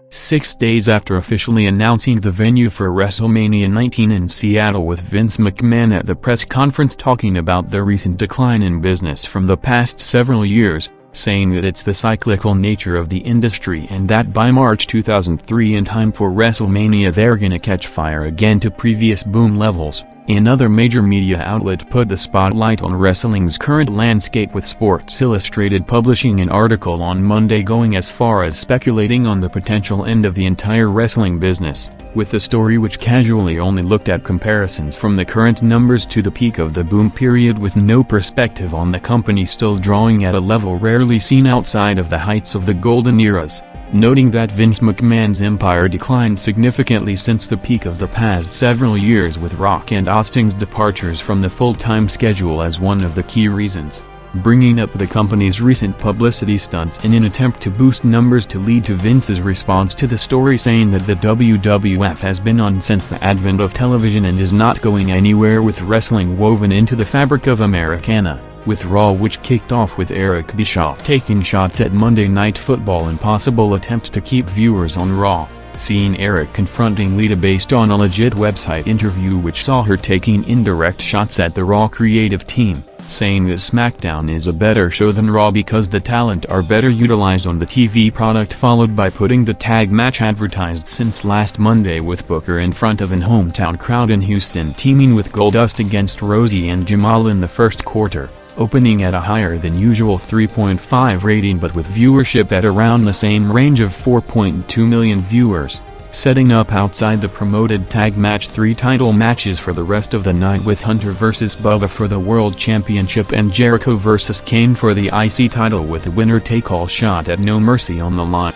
6 days after officially announcing the venue for WrestleMania 19 in Seattle, with Vince McMahon at the press conference talking about the recent decline in business from the past several years, saying that it's the cyclical nature of the industry and that by March 2003, in time for WrestleMania, they're gonna catch fire again to previous boom levels. Another major media outlet put the spotlight on wrestling's current landscape, with Sports Illustrated publishing an article on Monday going as far as speculating on the potential end of the entire wrestling business, with the story which casually only looked at comparisons from the current numbers to the peak of the boom period, with no perspective on the company still drawing at a level rarely seen outside of the heights of the golden eras, noting that Vince McMahon's empire declined significantly since the peak of the past several years, with Rock and Austin's departures from the full-time schedule as one of the key reasons, bringing up the company's recent publicity stunts in an attempt to boost numbers, to lead to Vince's response to the story, saying that the WWF has been on since the advent of television and is not going anywhere, with wrestling woven into the fabric of Americana, with Raw, which kicked off with Eric Bischoff taking shots at Monday Night Football in possible attempt to keep viewers on Raw, seeing Eric confronting Lita based on a legit website interview which saw her taking indirect shots at the Raw creative team, saying that SmackDown is a better show than Raw because the talent are better utilized on the TV product, followed by putting the tag match advertised since last Monday with Booker in front of an hometown crowd in Houston, teaming with Goldust against Rosie and Jamal in the first quarter, opening at a higher than usual 3.5 rating but with viewership at around the same range of 4.2 million viewers, setting up outside the promoted tag match 3 title matches for the rest of the night, with Hunter vs. Bubba for the World Championship and Jericho vs. Kane for the IC title, with a winner-take-all shot at No Mercy on the line.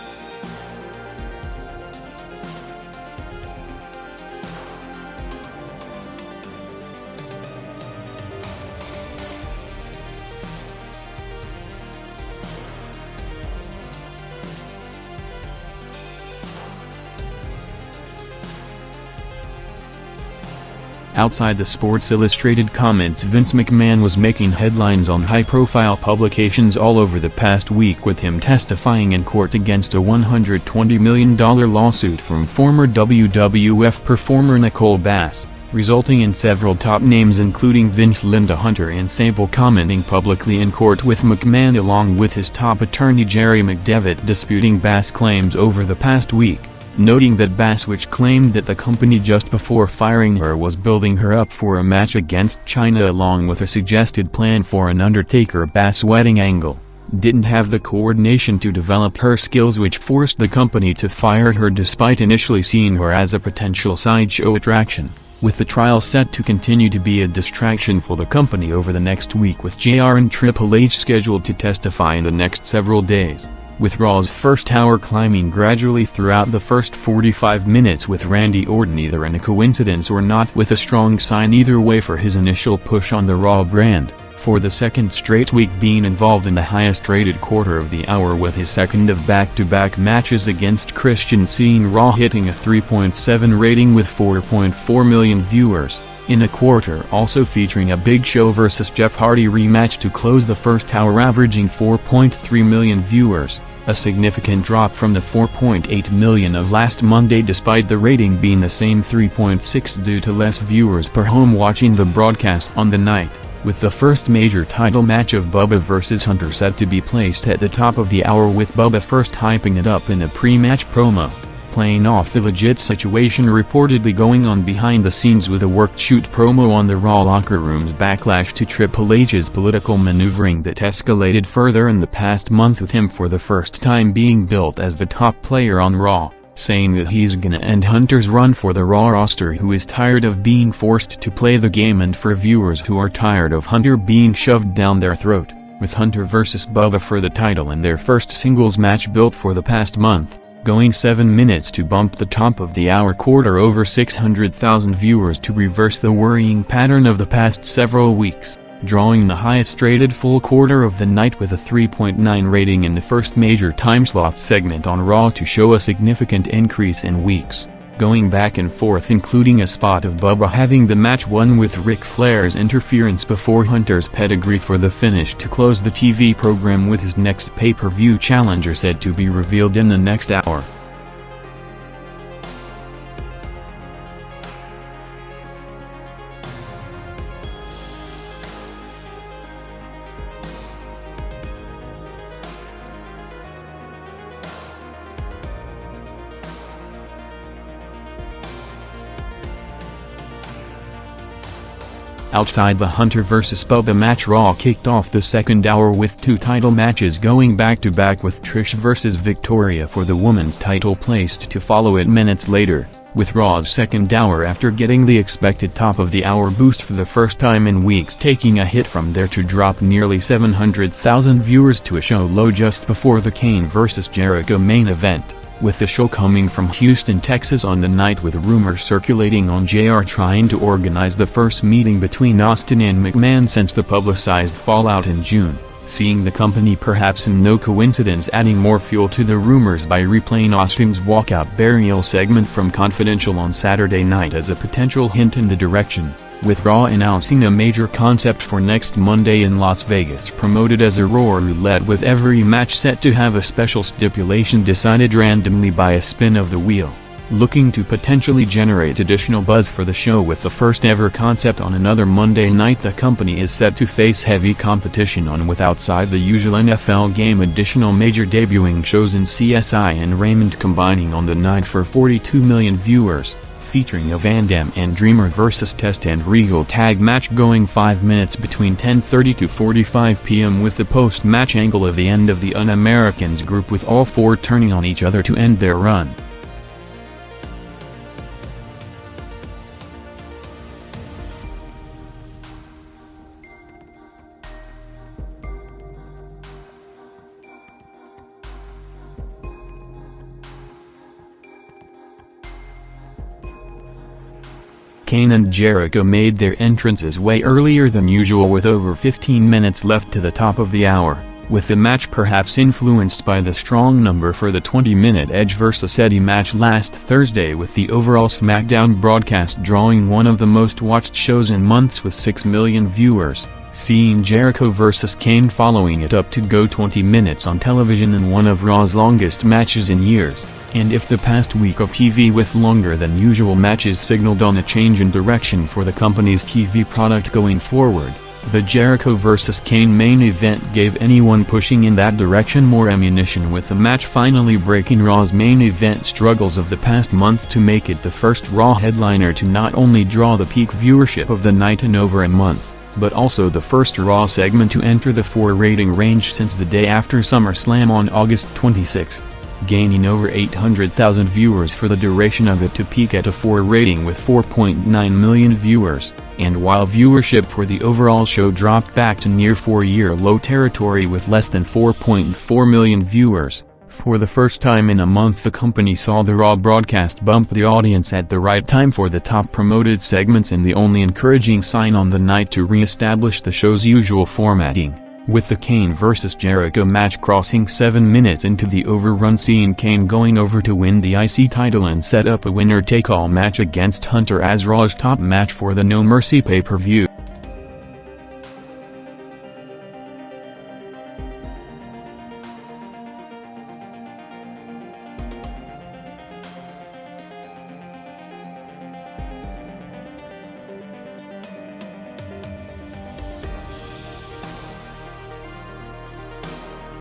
Outside the Sports Illustrated comments, Vince McMahon was making headlines on high-profile publications all over the past week, with him testifying in court against a $120 million lawsuit from former WWF performer Nicole Bass, resulting in several top names including Vince, Linda Hunter and Sable commenting publicly in court, with McMahon along with his top attorney Jerry McDevitt disputing Bass' claims over the past week, noting that Bass, which claimed that the company just before firing her was building her up for a match against Chyna along with a suggested plan for an Undertaker-Bass wedding angle, didn't have the coordination to develop her skills, which forced the company to fire her despite initially seeing her as a potential sideshow attraction, with the trial set to continue to be a distraction for the company over the next week, with JR and Triple H scheduled to testify in the next several days, with Raw's first hour climbing gradually throughout the first 45 minutes, with Randy Orton either in a coincidence or not with a strong sign either way for his initial push on the Raw brand, for the second straight week being involved in the highest rated quarter of the hour, with his second of back-to-back matches against Christian, seeing Raw hitting a 3.7 rating with 4.4 million viewers, in a quarter also featuring a Big Show vs. Jeff Hardy rematch to close the first hour, averaging 4.3 million viewers, a significant drop from the 4.8 million of last Monday despite the rating being the same 3.6 due to less viewers per home watching the broadcast on the night, with the first major title match of Bubba vs. Hunter set to be placed at the top of the hour, with Bubba first hyping it up in a pre-match promo, playing off the legit situation reportedly going on behind the scenes, with a worked shoot promo on the Raw locker room's backlash to Triple H's political maneuvering that escalated further in the past month, with him for the first time being built as the top player on Raw, saying that he's gonna end Hunter's run for the Raw roster, who is tired of being forced to play the game, and for viewers who are tired of Hunter being shoved down their throat, with Hunter vs. Bubba for the title in their first singles match built for the past month, going 7 minutes to bump the top of the hour quarter over 600,000 viewers to reverse the worrying pattern of the past several weeks, drawing the highest rated full quarter of the night with a 3.9 rating in the first major timeslot segment on Raw to show a significant increase in weeks, going back and forth, including a spot of Bubba having the match won with Ric Flair's interference before Hunter's pedigree for the finish to close the TV program, with his next pay-per-view challenger said to be revealed in the next hour. Outside the Hunter vs. Bubba match, Raw kicked off the second hour with 2 title matches going back-to-back, with Trish vs. Victoria for the women's title placed to follow it minutes later, with Raw's second hour after getting the expected top-of-the-hour boost for the first time in weeks taking a hit from there to drop nearly 700,000 viewers to a show low just before the Kane vs. Jericho main event, with the show coming from Houston, Texas on the night, with rumors circulating on JR trying to organize the first meeting between Austin and McMahon since the publicized fallout in June, seeing the company perhaps in no coincidence adding more fuel to the rumors by replaying Austin's walkout burial segment from Confidential on Saturday night as a potential hint in the direction, with Raw announcing a major concept for next Monday in Las Vegas promoted as a RAW Roulette, with every match set to have a special stipulation decided randomly by a spin of the wheel, looking to potentially generate additional buzz for the show. With the first ever concept on another Monday night the company is set to face heavy competition on with, outside the usual NFL game, additional major debuting shows in CSI and Raymond combining on the night for 42 million viewers, featuring a Van Dam and Dreamer vs. Test and Regal tag match going 5 minutes between 10:30 to 45 p.m. with the post-match angle of the end of the Un-Americans group, with all 4 turning on each other to end their run. Kane and Jericho made their entrances way earlier than usual, with over 15 minutes left to the top of the hour, with the match perhaps influenced by the strong number for the 20-minute Edge vs. Eddie match last Thursday, with the overall SmackDown broadcast drawing one of the most watched shows in months with 6 million viewers, seeing Jericho vs. Kane following it up to go 20 minutes on television in one of Raw's longest matches in years. And if the past week of TV with longer than usual matches signaled on a change in direction for the company's TV product going forward, the Jericho vs. Kane main event gave anyone pushing in that direction more ammunition, with the match finally breaking Raw's main event struggles of the past month to make it the first Raw headliner to not only draw the peak viewership of the night in over a month, but also the first Raw segment to enter the 4 rating range since the day after SummerSlam on August 26. Gaining over 800,000 viewers for the duration of it to peak at a 4 rating with 4.9 million viewers, and while viewership for the overall show dropped back to near 4-year low territory with less than 4.4 million viewers, for the first time in a month the company saw the Raw broadcast bump the audience at the right time for the top promoted segments, and the only encouraging sign on the night to re-establish the show's usual formatting, with the Kane vs. Jericho match crossing 7 minutes into the overrun, seeing Kane going over to win the IC title and set up a winner-take-all match against Hunter as Raw's top match for the No Mercy pay-per-view.